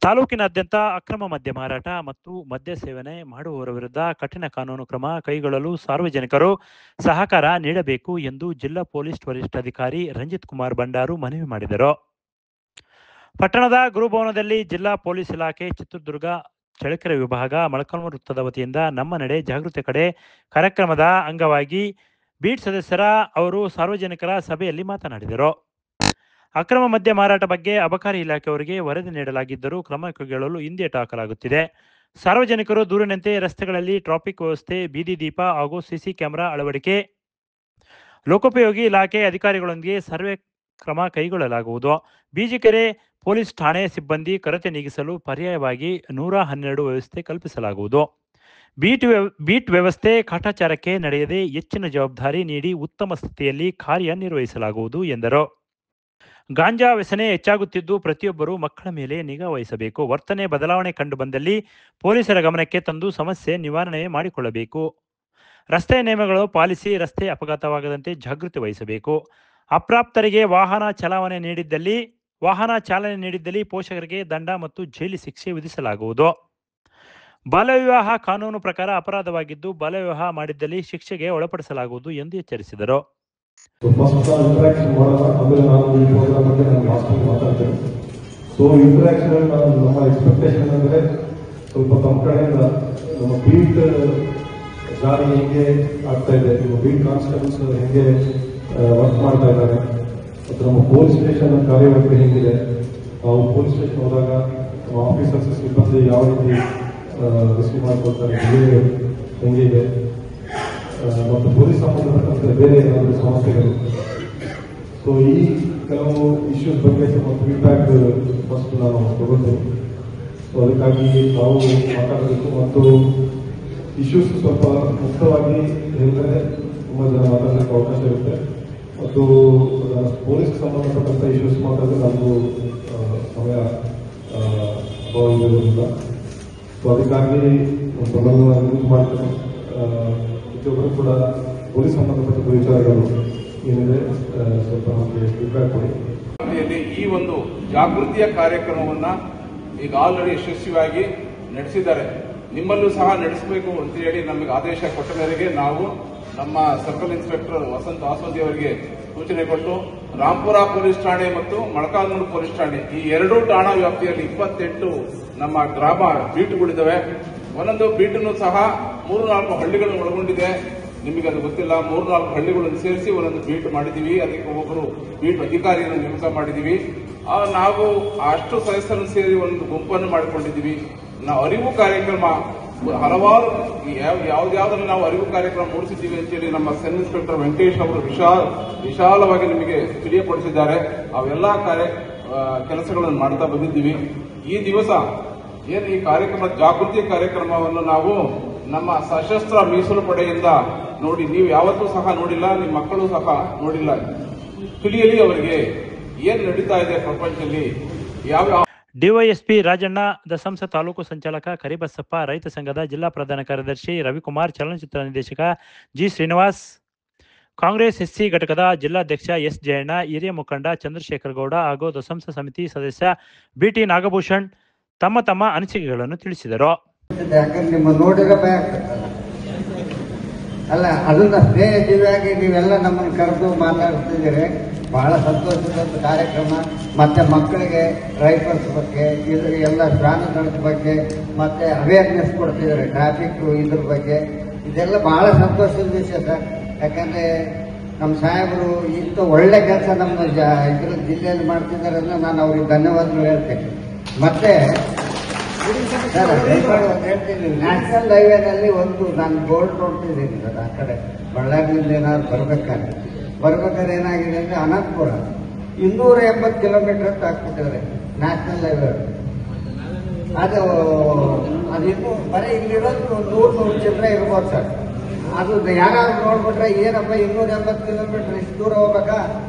ತಾಲೂಕಿನಾದ್ಯಂತ ಅಕ್ರಮ ಮದ್ಯ ಮಾರಾಟ ಮತ್ತು ಮದ್ಯ ಸೇವನೆ ಮಾಡುವವರ ವಿರುದ್ಧ ಕಠಿಣ ಕಾನೂನು ಕ್ರಮ ಕೈಗೊಳ್ಳಲು ಸಾರ್ವಜನಿಕರು ಸಹಕಾರ ನೀಡಬೇಕು ಎಂದು ಜಿಲ್ಲಾ ಪೊಲೀಸ್ ವರಿಷ್ಠಾಧಿಕಾರಿ ರಂಜಿತ್ ಕುಮಾರ್ ಬಂಡಾರು ಮನವಿ ಮಾಡಿದರು. ಪಟ್ಟಣದ ಗುರುಭವನದಲ್ಲಿ ಜಿಲ್ಲಾ ಪೊಲೀಸ್ ಇಲಾಖೆ, ಚಿತ್ರದುರ್ಗ ಚಳ್ಳಕೆರೆ ವಿಭಾಗ, ಮೊಳಕಾಲ್ಮೂರು ವೃತ್ತದ ವತಿಯಿಂದ ನಮ್ಮ ನಡೆ ಜಾಗೃತಿ ಕಡೆ ಕಾರ್ಯಕ್ರಮದ ಅಂಗವಾಗಿ ಬೀಟ್ ಸದಸ್ಯರ ಅವರು ಸಾರ್ವಜನಿಕರ ಸಭೆಯಲ್ಲಿ ಮಾತನಾಡಿದರು. ಅಕ್ರಮ ಮದ್ಯ ಮಾರಾಟ ಬಗ್ಗೆ ಅಬಕಾರಿ ಇಲಾಖೆಯವರಿಗೆ ವರದಿ ನೀಡಲಾಗಿದ್ದರೂ ಕ್ರಮ ಕೈಗೊಳ್ಳಲು ಹಿಂದೇಟು ಹಾಕಲಾಗುತ್ತಿದೆ. ಸಾರ್ವಜನಿಕರು ದೂರಿನಂತೆ ರಸ್ತೆಗಳಲ್ಲಿ ಟ್ರಾಫಿಕ್ ವ್ಯವಸ್ಥೆ, ಬೀದಿ ದೀಪ ಹಾಗೂ ಸಿಸಿ ಕ್ಯಾಮೆರಾ ಅಳವಡಿಕೆ, ಲೋಕೋಪಯೋಗಿ ಇಲಾಖೆ ಅಧಿಕಾರಿಗಳೊಂದಿಗೆ ಸರ್ವೆ ಕ್ರಮ ಕೈಗೊಳ್ಳಲಾಗುವುದು. ಬೀಜಿಕೆರೆ ಪೊಲೀಸ್ ಠಾಣೆ ಸಿಬ್ಬಂದಿ ಕೊರತೆ ನೀಗಿಸಲು ಪರ್ಯಾಯವಾಗಿ 112 ವ್ಯವಸ್ಥೆ ಕಲ್ಪಿಸಲಾಗುವುದು. ಬೀಟ್ ವ್ಯವಸ್ಥೆ ಕಾಟಾಚಾರಕ್ಕೆ ನಡೆಯದೆ ಹೆಚ್ಚಿನ ಜವಾಬ್ದಾರಿ ನೀಡಿ ಉತ್ತಮ ಸ್ಥಿತಿಯಲ್ಲಿ ಕಾರ್ಯನಿರ್ವಹಿಸಲಾಗುವುದು ಎಂದರು. ಗಾಂಜಾ ವ್ಯಸನೆ ಹೆಚ್ಚಾಗುತ್ತಿದ್ದು ಪ್ರತಿಯೊಬ್ಬರೂ ಮಕ್ಕಳ ಮೇಲೆ ನಿಗಾ ವಹಿಸಬೇಕು. ವರ್ತನೆ ಬದಲಾವಣೆ ಕಂಡು ಬಂದಲ್ಲಿ ಪೊಲೀಸರ ಗಮನಕ್ಕೆ ತಂದು ಸಮಸ್ಯೆ ನಿವಾರಣೆ ಮಾಡಿಕೊಳ್ಳಬೇಕು. ರಸ್ತೆ ನಿಯಮಗಳು ಪಾಲಿಸಿ ರಸ್ತೆ ಅಪಘಾತವಾಗದಂತೆ ಜಾಗೃತಿ ವಹಿಸಬೇಕು. ಅಪ್ರಾಪ್ತರಿಗೆ ವಾಹನ ಚಾಲನೆ ನೀಡಿದ್ದಲ್ಲಿ ಪೋಷಕರಿಗೆ ದಂಡ ಮತ್ತು ಜೈಲು ಶಿಕ್ಷೆ ವಿಧಿಸಲಾಗುವುದು. ಬಾಲ್ಯವಿವಾಹ ಕಾನೂನು ಪ್ರಕಾರ ಅಪರಾಧವಾಗಿದ್ದು ಬಾಲ್ಯವಿವಾಹ ಮಾಡಿದ್ದಲ್ಲಿ ಶಿಕ್ಷೆಗೆ ಒಳಪಡಿಸಲಾಗುವುದು ಎಂದು ಎಚ್ಚರಿಸಿದರು. ಇಂಟರಾಕ್ಷನ್ ನಮ್ಮ ಎಕ್ಸ್ಪೆಕ್ಟೇಷನ್ ಅಂದರೆ ಸ್ವಲ್ಪ ತಮ್ಮ ಕಡೆಯಿಂದ ನಮ್ಮ ಬೀಟ್ ಜಾರಿ ಹೆಂಗೆ ಆಗ್ತಾ ಇದೆ, ಬೀಟ್ ಕಾನ್ಸ್ಟೇಬಲ್ಸ್ ಹೆಂಗೆ ವರ್ಕ್ ಮಾಡ್ತಾ ಇದ್ದಾರೆ, ಮತ್ತು ನಮ್ಮ ಪೊಲೀಸ್ ಸ್ಟೇಷನ್ ಕಾರ್ಯವೈಖರಿ ಹೆಂಗಿದೆ, ನಾವು ಪೊಲೀಸ್ ಸ್ಟೇಷನ್ ಹೋದಾಗ ನಮ್ಮ ಆಫೀಸರ್ಸ್ ಸಿಬ್ಬಂದಿ ಯಾವ ರೀತಿ ರಿಸೀವ್ ಮಾಡ್ಕೊಳ್ತಾರೆ, ಬಿಹೇವಿಯರ್ ಹೆಂಗಿದೆ, ಮತ್ತು ಪೊಲೀಸ್ ಸಂಬಂಧಪಟ್ಟಂತೆ ಬೇರೆ ಏನಾದರೂ ಸಮಸ್ಯೆಗಳು. ಸೊ ಈ ಕೆಲವು ಇಶ್ಯೂಸ್ ಬಗ್ಗೆ ಸ್ವಲ್ಪ ಫೀಡ್ಬ್ಯಾಕ್ ಫಸ್ಟ್ ನಾನು ತಗೊಳ್ತೀನಿ. ಸೊ ಅದಕ್ಕಾಗಿ ನಾವು ಮಾತಾಡಬೇಕು ಮತ್ತು ಇಶ್ಯೂಸ್ ಸ್ವಲ್ಪ ಮುಕ್ತವಾಗಿ ಹೇಳಿದರೆ ತುಂಬ ಜನ ಮಾತಾಡಲಿಕ್ಕೆ ಅವಕಾಶ ಇರುತ್ತೆ. ಮತ್ತು ಪೊಲೀಸ್ಗೆ ಸಂಬಂಧಪಟ್ಟಂಥ ಇಶ್ಯೂಸ್ ಮಾತಾಡಿದ್ರೆ ನಮಗೂ ಸಮಯ ಇರೋದಿಲ್ಲ. ಸೊ ಅದಕ್ಕಾಗಿ ಪ್ರಬಂಧನ ಯೂಸ್ ಮಾಡ್ತಾರೆ. ಪ್ರತಿಯೊಬ್ಬರು ಕೂಡ ಪೊಲೀಸ್ ಸಂಬಂಧಪಟ್ಟ ವಿಚಾರಗಳು ಏನಿದೆ ಸ್ವಲ್ಪ ನಮಗೆ ಫೀಡ್ಬ್ಯಾಕ್ ಕೊಡಿ. ಈ ಒಂದು ಜಾಗೃತಿಯ ಕಾರ್ಯಕ್ರಮವನ್ನ ಈಗ ಆಲ್ರೆಡಿ ಯಶಸ್ವಿಯಾಗಿ ನಡೆಸಿದ್ದಾರೆ. ನಿಮ್ಮಲ್ಲೂ ಸಹ ನಡೆಸಬೇಕು ಅಂತ ಹೇಳಿ ನಮಗೆ ಆದೇಶ ಕೊಟ್ಟ ಮೇರೆಗೆ ನಾವು ನಮ್ಮ ಸರ್ಕಲ್ ಇನ್ಸ್ಪೆಕ್ಟರ್ ವಸಂತ್ ಆಸ್ವಂದಿ ಅವರಿಗೆ ಸೂಚನೆ ಕೊಟ್ಟು ರಾಂಪುರ ಪೊಲೀಸ್ ಠಾಣೆ ಮತ್ತು ಮೊಳಕಾಲ್ಮೂರು ಪೊಲೀಸ್ ಠಾಣೆ ಈ ಎರಡೂ ಠಾಣಾ ವ್ಯಾಪ್ತಿಯಲ್ಲಿ 28 ನಮ್ಮ ಗ್ರಾಮ ಬೀಟ್ಗಳಿದ್ದಾವೆ. ಒಂದೊಂದು ಬೀಟನ್ನು ಸಹ 3-4 ಹಳ್ಳಿಗಳನ್ನು ಒಳಗೊಂಡಿದೆ. ನಿಮಗೆ ಅದು ಗೊತ್ತಿಲ್ಲ, 3-4 ಹಳ್ಳಿಗಳನ್ನು ಸೇರಿಸಿ ಒಂದೊಂದು ಬೀಟ್ ಮಾಡಿದ್ದೀವಿ. ಅದಕ್ಕೆ ಒಬ್ಬರು ಬೀಟ್ ಅಧಿಕಾರಿಯನ್ನು ನೇಮಕ ಮಾಡಿದ್ದೀವಿ. ನಾವು ಅಷ್ಟು ಸದಸ್ಯರನ್ನು ಸೇರಿ ಒಂದು ಗುಂಪನ್ನು ಮಾಡಿಕೊಂಡಿದ್ದೀವಿ. ನಾವು ಅರಿವು ಕಾರ್ಯಕ್ರಮ ಹಲವಾರು ಯಾವ್ದಾದ್ರಲ್ಲಿ ನಾವು ಅರಿವು ಕಾರ್ಯಕ್ರಮ ಮೂಡಿಸಿದ್ದೀವಿ ಅಂತೇಳಿ ನಮ್ಮ ಸಬ್ ಇನ್ಸ್ಪೆಕ್ಟರ್ ವೆಂಕಟೇಶ್ ಅವರು ವಿಶಾಲವಾಗಿ ನಿಮಗೆ ತಿಳಿಯಪಡಿಸಿದ್ದಾರೆ. ಅವೆಲ್ಲ ಕೆಲಸಗಳನ್ನು ಮಾಡ್ತಾ ಬಂದಿದ್ದೀವಿ. ಈ ದಿವಸ ಏನು ಈ ಕಾರ್ಯಕ್ರಮ ಜಾಗೃತಿ ಕಾರ್ಯಕ್ರಮವನ್ನು ನಾವು ನಮ್ಮ ಸಶಸ್ತ್ರ ಮೀಸಲು ಪಡೆಯಿಂದ ನೋಡಿ, ನೀವು ಯಾವತ್ತೂ ಸಹ ನೋಡಿಲ್ಲ, ನಿಮ್ಮ ಮಕ್ಕಳು ಸಹ ನೋಡಿಲ್ಲ. ತಿಳಿಯಲಿ ಅವರಿಗೆ ಏನ್ ನಡೀತಾ ಇದೆ ಪ್ರಪಂಚದಲ್ಲಿ. ಯಾವ ಡಿವೈಎಸ್ಪಿ ರಾಜಣ್ಣ, ದಸಂಸ ತಾಲೂಕು ಸಂಚಾಲಕ ಕರಿಬಸಪ್ಪ, ರೈತ ಸಂಘದ ಜಿಲ್ಲಾ ಪ್ರಧಾನ ಕಾರ್ಯದರ್ಶಿ ರವಿಕುಮಾರ್, ಚಲನಚಿತ್ರ ನಿರ್ದೇಶಕ ಜಿ ಶ್ರೀನಿವಾಸ್, ಕಾಂಗ್ರೆಸ್ ಎಸ್ಸಿ ಘಟಕದ ಜಿಲ್ಲಾಧ್ಯಕ್ಷ ಎಸ್ ಜಯಣ್ಣ, ಹಿರಿಯ ಮುಖಂಡ ಚಂದ್ರಶೇಖರ್ ಗೌಡ ಹಾಗೂ ದಸಂಸ ಸಮಿತಿ ಸದಸ್ಯ ಬಿಟಿ ನಾಗಭೂಷಣ್ ತಮ್ಮ ತಮ್ಮ ಅನಿಸಿಕೆಗಳನ್ನು ತಿಳಿಸಿದರು. ಅಲ್ಲ, ಅದನ್ನ ಸ್ನೇಹ ಜೀವಿಯಾಗಿ ನೀವೆಲ್ಲ ನಮ್ಮನ್ನು ಕರೆದು ಮಾತಾಡ್ತಿದ್ದೀರಿ. ಬಹಳ ಸಂತೋಷದ ಕಾರ್ಯಕ್ರಮ. ಮತ್ತೆ ಮಕ್ಕಳಿಗೆ ರೈಫಲ್ಸ್ ಬಗ್ಗೆ, ಎಲ್ಲ ಶ್ವಾನದಳದ ಬಗ್ಗೆ ಮತ್ತೆ ಅವೇರ್ನೆಸ್ ಕೊಡ್ತಿದ್ದಾರೆ, ಟ್ರಾಫಿಕ್ ಇದ್ರ ಬಗ್ಗೆ. ಇದೆಲ್ಲ ಬಹಳ ಸಂತೋಷದ ವಿಷಯ ಸರ್. ಯಾಕಂದ್ರೆ ನಮ್ಮ ಸಾಹೇಬರು ಇಂಥ ಒಳ್ಳೆ ಕೆಲಸ ನಮ್ಮ ಇದ್ರ ಜಿಲ್ಲೆಯಲ್ಲಿ ಮಾಡ್ತಿದ್ದಾರೆ ಅಂದ್ರೆ ನಾನು ಅವ್ರಿಗೆ ಧನ್ಯವಾದಗಳು ಹೇಳ್ತೇನೆ. ಮತ್ತೆ ಸರ್ ಹೇಳ್ತೀನಿ, ನ್ಯಾಷನಲ್ ಹೈವೇನಲ್ಲಿ ಒಂದು ನಾನು ಬೋರ್ಡ್ ನೋಡ್ತಿದ್ದೀನಿ ಸರ್. ಆ ಕಡೆ ಬಳ್ಳಾರಿಯಿಂದ ಏನಾದ್ರು ಬರ್ಬೇಕಾದ್ರೆ ಏನಾಗಿದೆ ಅಂದ್ರೆ ಅನಂತಪುರ 280 ಕಿಲೋಮೀಟರ್ ಅಂತ ಹಾಕ್ಬಿಟ್ಟಿದ್ದಾರೆ ನ್ಯಾಷನಲ್ ಹೈವೇ. ಅದಿನ್ನೂ ಬರೀ ಇಲ್ಲಿರೋದು 100 ಚಿಲ್ಲರೆ ಇರ್ಬೋದು ಸರ್. ಅದು ಯಾರಾದ್ರೂ ನೋಡ್ಬಿಟ್ರೆ ಏನಪ್ಪ 280 ಕಿಲೋಮೀಟರ್ ಇಷ್ಟು ದೂರ ಹೋಗ್ಬೇಕಾ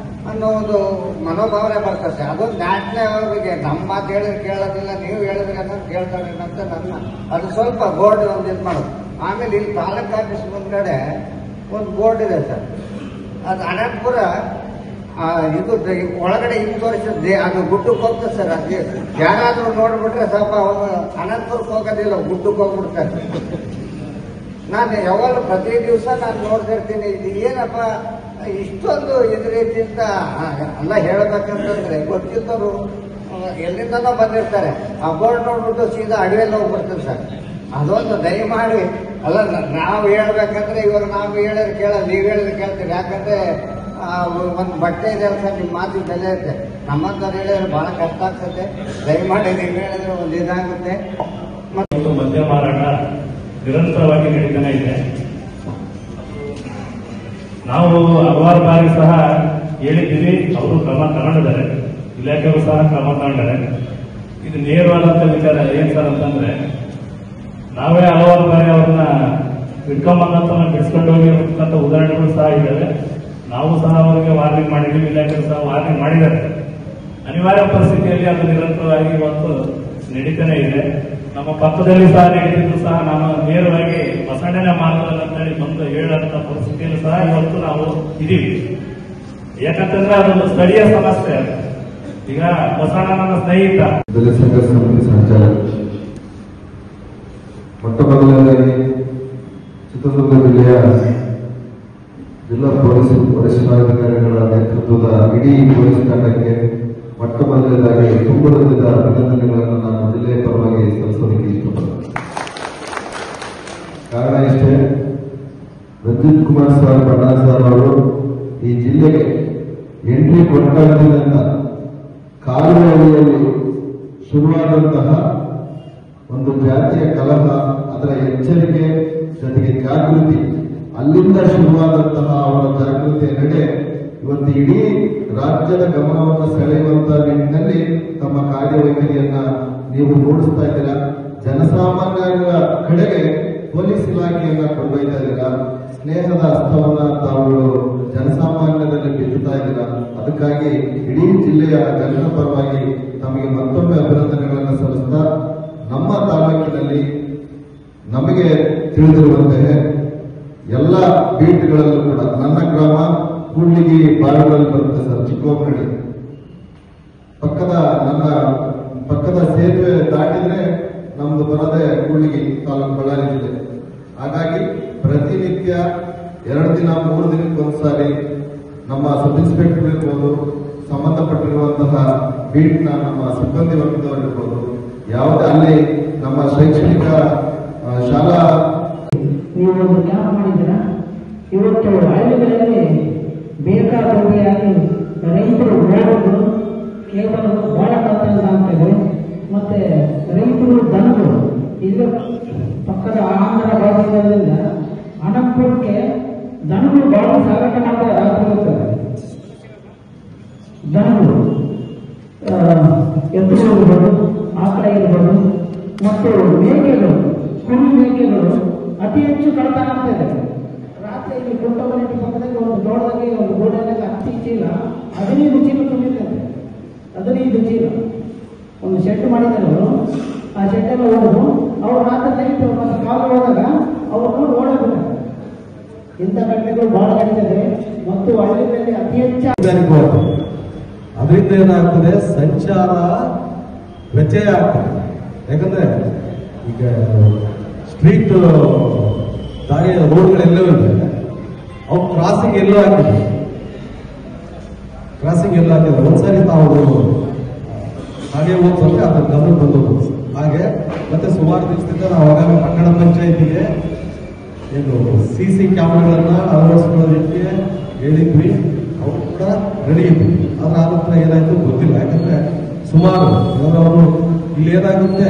ಅನ್ನೋ ಒಂದು ಮನೋಭಾವನೆ ಬರ್ತದೆ. ಅದೊಂದು ನ್ಯಾಷನಲ್ ಅವರಿಗೆ ನಮ್ಮ ಮಾತು ಹೇಳಿದ್ರೆ ಕೇಳೋದಿಲ್ಲ, ನೀವು ಹೇಳಿದ್ರೆ ಅನ್ನೋದು ಕೇಳ್ತಾರೆ ಅಂತ ನನ್ನ ಅದು ಸ್ವಲ್ಪ ಬೋರ್ಡ್ ಒಂದು ಇದು ಮಾಡೋದು. ಆಮೇಲೆ ಇಲ್ಲಿ ತಾಲೂಕು ಆಫೀಸ್ ಮುಂದ್ಗಡೆ ಒಂದು ಬೋರ್ಡ್ ಇದೆ ಸರ್. ಅದು ಅನಂತಪುರ ಇದು ಒಳಗಡೆ ಹಿಂಗೆ ತೋರಿಸಿದ್ದೆ ಅದು ಗುಡ್ಡಕ್ಕೆ ಹೋಗ್ತದೆ ಸರ್. ಅದು ಯಾರಾದ್ರೂ ನೋಡ್ಬಿಟ್ರೆ ಸ್ವಲ್ಪ ಅವನು ಅನಂತಪುರಕ್ಕೆ ಹೋಗೋದಿಲ್ಲ, ಗುಡ್ಡಕ್ಕೆ ಹೋಗ್ಬಿಡ್ತಾರೆ. ನಾನು ಯಾವಾಗ ಪ್ರತಿ ದಿವಸ ನಾನು ನೋಡ್ತಿರ್ತೀನಿ, ಇದು ಏನಪ್ಪ ಇಷ್ಟೊಂದು ಇದ್ರ ರೀತಿಯಿಂದ ಎಲ್ಲ ಹೇಳ್ಬೇಕಂತಂದ್ರೆ ಗೊತ್ತಿದ್ದವರು ಎಲ್ಲಿಂದನೋ ಬಂದಿರ್ತಾರೆ. ಆ ಬೋರ್ಡ್ ನೋಡ್ಬಿಟ್ಟು ಸೀದಾ ಅಡವಿಯಲ್ಲಿ ಹೋಗ್ಬಿಡ್ತಾರೆ ಸರ್. ಅದೊಂದು ದಯಮಾಡಿ ಅಲ್ಲ, ನಾವು ಹೇಳ್ಬೇಕಂದ್ರೆ ಇವಾಗ ನಾವು ಹೇಳಿದ್ರೆ ಕೇಳಲ್ಲ, ನೀವು ಹೇಳಿದ್ರೆ ಕೇಳ್ತೀರಿ. ಯಾಕಂದ್ರೆ ಒಂದು ಬಟ್ಟೆ ಇದೆ ಸರ್, ನಿಮ್ಮ ಮಾತು ಬೆಲೆ ಇರುತ್ತೆ. ನಮ್ಮಂತವ್ರು ಹೇಳಿದ್ರೆ ಬಹಳ ಕಷ್ಟ ಆಗ್ತದೆ. ದಯಮಾಡಿ ನೀವು ಹೇಳಿದ್ರೆ ಒಂದು ಇದಾಗುತ್ತೆ. ಮತ್ತು ಮದ್ಯ ಮಾರಾಟ ನಿರಂತರವಾಗಿ ನಡೀತಾನೆ ಇದೆ. ನಾವು ಹಲವಾರು ಬಾರಿ ಸಹ ಹೇಳಿದ್ದೀವಿ, ಅವರು ಕ್ರಮ ತಗೊಂಡಿದ್ದಾರೆ, ಇಲಾಖೆಯವರು ಸಹ ಕ್ರಮ ತಗೊಂಡಿದ್ದಾರೆ. ಇದು ನೇರವಾದಂತ ವಿಚಾರ ಏನ್ ಸರ್ ಅಂತಂದ್ರೆ, ನಾವೇ ಹಲವಾರು ಬಾರಿ ಅವ್ರನ್ನ ಬಿಡ್ಕೊಂಬಂದಂತ ಬಿಡಿಸ್ಕೊಂಡು ಹೋಗಿರ್ತಕ್ಕಂಥ ಉದಾಹರಣೆಗಳು ಸಹ ಇದ್ದಾವೆ. ನಾವು ಸಹ ಅವರಿಗೆ ವಾರ್ನಿಂಗ್ ಮಾಡಿದ್ದೀವಿ, ಇಲಾಖೆಯವರು ಸಹ ವಾರ್ನಿಂಗ್ ಮಾಡಿದ್ದಾರೆ. ಅನಿವಾರ್ಯ ಪರಿಸ್ಥಿತಿಯಲ್ಲಿ ಅದು ನಿರಂತರವಾಗಿ ಇವತ್ತು ನಡೀತಾನೆ ಇದೆ. ನಮ್ಮ ಪಕ್ಕದಲ್ಲಿ ಸಹ ನಡೀತಿದ್ದು ಸಹ ನಾನು ನೇರವಾಗಿ ಬಸಣ್ಣನ ಮಾರ್ಗದಲ್ಲಿ ಅಂತೇಳಿ ಬಂದು ಹೇಳಂತ ಪರಿಸ್ಥಿತಿಯಲ್ಲಿ ಸಹ ಇವತ್ತು ನಾವು ಇದೀವಿ. ಯಾಕಂತಂದ್ರೆ ಅದೊಂದು ಸ್ಥಳೀಯ ಸಮಸ್ಯೆ. ಈಗ ಬಸಣ್ಣ ನನ್ನ ಸ್ನೇಹಿತ, ದಲಿತ ಸಂಘರ್ಷ ಸಮಿತಿ ಸಂಚಾಲಕ. ಮೊಟ್ಟ ಮೊದಲನೇದಾಗಿ ಚಿತ್ರದುರ್ಗ ಜಿಲ್ಲೆಯ ಜಿಲ್ಲಾ ಪೊಲೀಸ್ ವರಿಷ್ಠಾಧಿಕಾರಿಗಳ ನೇತೃತ್ವದ ಇಡೀ ಪೊಲೀಸ್ ತಂಡಕ್ಕೆ ಮೊಟ್ಟ ಮೊದಲನೇದಾಗಿ ತುಂಬ ಹೃದಯದ ಅಭಿನಂದನೆಗಳನ್ನು ನಾನು ಜಿಲ್ಲೆಯ ಪರವಾಗಿ ಸಲ್ಲಿಸೋದಕ್ಕೆ ಇಷ್ಟಪಡ್ತೇನೆ. ಕಾರಣ ಇಷ್ಟೇ, ರಂಜಿತ್ ಕುಮಾರ್ ಸರ್ ಬಣ್ಣ ಸರ್ ಅವರು ಈ ಜಿಲ್ಲೆಗೆ ಎಂಟ್ರಿ ಕೊಟ್ಟಾಗಿದ್ದಂತ ಕಾಲುವೆಯಲ್ಲಿ ಶುರುವಾದಂತಹ ಒಂದು ಜಾತಿಯ ಕಲಹ, ಅದರ ಎಚ್ಚರಿಕೆ ಜೊತೆಗೆ ಜಾಗೃತಿ, ಅಲ್ಲಿಂದ ಶುರುವಾದಂತಹ ಅವರ ಜಾಗೃತಿಯ ನಡೆ ಇವತ್ತು ಇಡೀ ರಾಜ್ಯದ ಗಮನವನ್ನು ಸೆಳೆಯುವಂತಹ ನಿಟ್ಟಿನಲ್ಲಿ ತಮ್ಮ ಕಾರ್ಯವೈಖರಿಯನ್ನ ನೀವು ಮೂಡಿಸ್ತಾ ಇದ್ದೀರಾ. ಜನಸಾಮಾನ್ಯರ ಕಡೆಗೆ ಪೊಲೀಸ್ ಇಲಾಖೆಯನ್ನ ಕೊಂಡೊಯ್ತಾ ಇದ್ದೀರಾ. ಸ್ನೇಹದ ಹಸ್ತವನ್ನ ತಾವು ಜನಸಾಮಾನ್ಯರಲ್ಲಿ ಬಿತ್ತುತ್ತಾ ಇದ್ದೀರಾ. ಅದಕ್ಕಾಗಿ ಇಡೀ ಜಿಲ್ಲೆಯ ಜನರ ಪರವಾಗಿ ತಮಗೆ ಮತ್ತೊಮ್ಮೆ ಅಭಿನಂದನೆಗಳನ್ನು ಸಲ್ಲಿಸ್ತಾ, ನಮ್ಮ ತಾಲೂಕಿನಲ್ಲಿ ನಮಗೆ ತಿಳಿದಿರುವಂತೆ ಎಲ್ಲ ಬೀಟ್ಗಳಲ್ಲೂ ಕೂಡ ನನ್ನ ಗ್ರಾಮ ಕೂಡ್ಲಿಗಿ ಬಾವಿಗಳಲ್ಲಿ ಬರುತ್ತೆ ಸರ್, ಚಿಕ್ಕಮಗಳೂರು ನನ್ನ ಪಕ್ಕದ ಸೇತುವೆ ದಾಟಿದ್ರೆ ನಮ್ದು ಬರೋದೇ ಕೂಡ್ಲಿಗಿ ತಾಲೂಕು, ಬಳ್ಳಾರಿ ಜಿಲ್ಲೆ. ಹಾಗಾಗಿ ಪ್ರತಿನಿತ್ಯ 2 ದಿನ 3 ದಿನಕ್ಕೆ ಒಂದ್ಸಾರಿ ನಮ್ಮ ಸಬ್ ಇನ್ಸ್ಪೆಕ್ಟರ್ ಇರ್ಬೋದು, ಸಂಬಂಧಪಟ್ಟಿರುವಂತಹ ಬೀಟ್ನ ನಮ್ಮ ಸಿಬ್ಬಂದಿ ವರ್ಗದವರು ಇರ್ಬೋದು, ಯಾವುದೇ ಅಲ್ಲಿ ನಮ್ಮ ಶೈಕ್ಷಣಿಕ ಶಾಲಾ ನೀವು ಒಂದು ಕ್ಯಾಂಪ್ ಮಾಡಿದ್ದೀರಾ. ಇವತ್ತು ಹಳ್ಳಿಗಳಲ್ಲಿ ಬೇಕಾದವರಿಗಾಗಿ ರೈತರು ಓಡೋದು ಕೇವಲ ಓಡಾಟಲ್ಲ ಅಂತಿದೆ. ಮತ್ತೆ ರೈತರು ದನಗಳು ಇದು ಪಕ್ಕದ ಆಂಧ್ರ ಭಾಗದಿಂದ ಅನಂತಪುರಕ್ಕೆ ದನಗಳು ಬಹಳ ಸಾಗಾಟ ಮಾಡ್ತಾರೆ. ರಾತ್ರಿ ಹೋಗ್ತಾರೆ ದನಗಳು, ಎತ್ತುಗಳು ಇರ್ಬೋದು, ಆಕಳ ಇರ್ಬೋದು, ಮತ್ತು ಮೇಕೆಗಳು, ಕುರಿ ಮೇಕೆಗಳು ಅತಿ ಹೆಚ್ಚು ಕಳ್ತನ ಆಗ್ತಾ ಇದೆ. ರಾತ್ರಿ ಇಲ್ಲಿ ಕುಂಟಮನೆಟ್ಟಿ ಪಕ್ಕದಲ್ಲಿ ಒಂದು ದೊಡ್ಡದಾಗಿ ಒಂದು ಗೋಡೆಯಲ್ಲಿ 10 ಚೀಲ 15 ಚೀಲ ತುಂಬಿರ್ತದೆ. 15 ಚೀಲ ಒಂದು ಶೆಡ್ ಮಾಡಿದ್ದಾರೆ ಅವರು. ಆ ಶೆಡ್ಡೆಲ್ಲ ಓಡೋದು ಅವ್ರು ರಾತ್ರಿ ನೈಟ್ ಮತ್ತೆ ಕಾಲು ಹೋದಾಗ ಅವ್ರನ್ನ ಓಡೋದಿಲ್ಲ. ಇಂಥ ಘಟನೆಗಳು ಬಹಳ ನಡೀತದೆ ಮತ್ತು ಹಳ್ಳಿಗಳಲ್ಲಿ ಅತಿ ಹೆಚ್ಚು. ಅದರಿಂದ ಏನಾಗ್ತದೆ, ಸಂಚಾರ ವ್ಯತ್ಯಯ ಆಗ್ತದೆ. ಯಾಕಂದ್ರೆ ಈಗ ಸ್ಟ್ರೀಟ್ ದಾರಿ ರೋಡ್ಗಳೆಲ್ಲವೂ ಇದೆ, ಅವು ಕ್ರಾಸಿಂಗ್ ಎಲ್ಲೋ ಹಾಕಿದೆ. ಒಂದ್ಸಾರಿ ತಾವು ಹಾಗೆ ಹೋಗ್ತಾರೆ, ಅದ್ರ ಗಮನ ಬಂದು ಹಾಗೆ. ಮತ್ತೆ ಸುಮಾರು ದಿವಸದಿಂದ ನಾವು ಆಗಾಗ ಪಟ್ಟಣ ಪಂಚಾಯತಿಗೆ ಏನು CC ಕ್ಯಾಮ್ರಾಗಳನ್ನ ಅಳವಡಿಸ್ಕೊಳ್ಳೋದಕ್ಕೆ ಹೇಳಿದ್ವಿ. ಅವರು ಕೂಡ ರೆಡಿ ಇದ್ವಿ. ಆದ್ರೆ ಆ ನಂತರ ಏನಾಯ್ತು ಗೊತ್ತಿಲ್ಲ. ಯಾಕಂದ್ರೆ ಸುಮಾರು ಅವರು ಇಲ್ಲಿ ಏನಾಗುತ್ತೆ,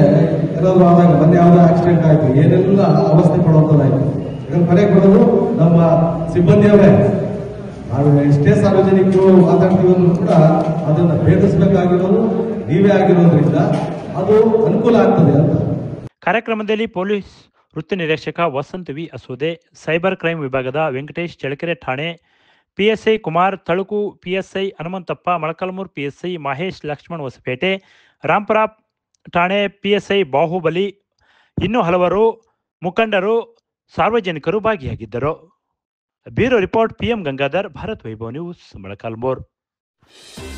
ಏನಾದ್ರು ಆದಾಗ ಮೊನ್ನೆ ಯಾವುದೋ ಆಕ್ಸಿಡೆಂಟ್ ಆಯ್ತು, ಏನೆಲ್ಲ ಅವಸ್ಥೆ ಪಡುವಂಥದ್ದಾಯ್ತು. ಯಾಕಂದ್ರೆ ಮನೆ ಕೊಡೋದು ನಮ್ಮ ಸಿಬ್ಬಂದಿಯವರೇ. ನಾವು ಎಷ್ಟೇ ಸಾರ್ವಜನಿಕರು ಮಾತಾಡ್ತೀವಂದ್ರೂ ಕೂಡ ಅದನ್ನ ಭೇದಿಸಬೇಕಾಗಿರೋದು ನೀವೇ ಆಗಿರೋದ್ರಿಂದ ಅದು ಅನುಕೂಲ ಆಗ್ತದೆ ಅಂತ. ಕಾರ್ಯಕ್ರಮದಲ್ಲಿ ಪೊಲೀಸ್ ವೃತ್ತಿ ನಿರೀಕ್ಷಕ Vasanth V Asode, cyber crime ವಿಭಾಗದ ವೆಂಕಟೇಶ್ ಚಳ್ಳಕೆರೆ ಠಾಣೆ, PSI Kumar ತಳುಕು, PSI Hanumanthappa Molakalmuru, PSI Mahesh Lakshman Hosapete, Rampur ಠಾಣೆ PSI ಬಾಹುಬಲಿ, ಇನ್ನೂ ಹಲವರು ಮುಖಂಡರು, ಸಾರ್ವಜನಿಕರು ಭಾಗಿಯಾಗಿದ್ದರು. Bureau report PM Gangadhar, Bharat Vaibhav news, Molakalmuru.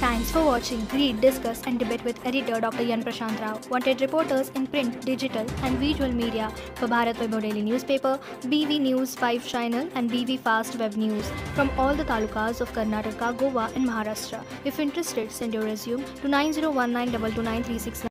Thanks for watching. Read, discuss and debate with editor Dr. Yan Prashant Rao. Wanted reporters in print, digital and visual media for Bharat Vaibhav Daily Newspaper, BV News 5 Channel and BV Fast Web News from all the talukas of Karnataka, Goa and Maharashtra. If interested, send your resume to 9019229369.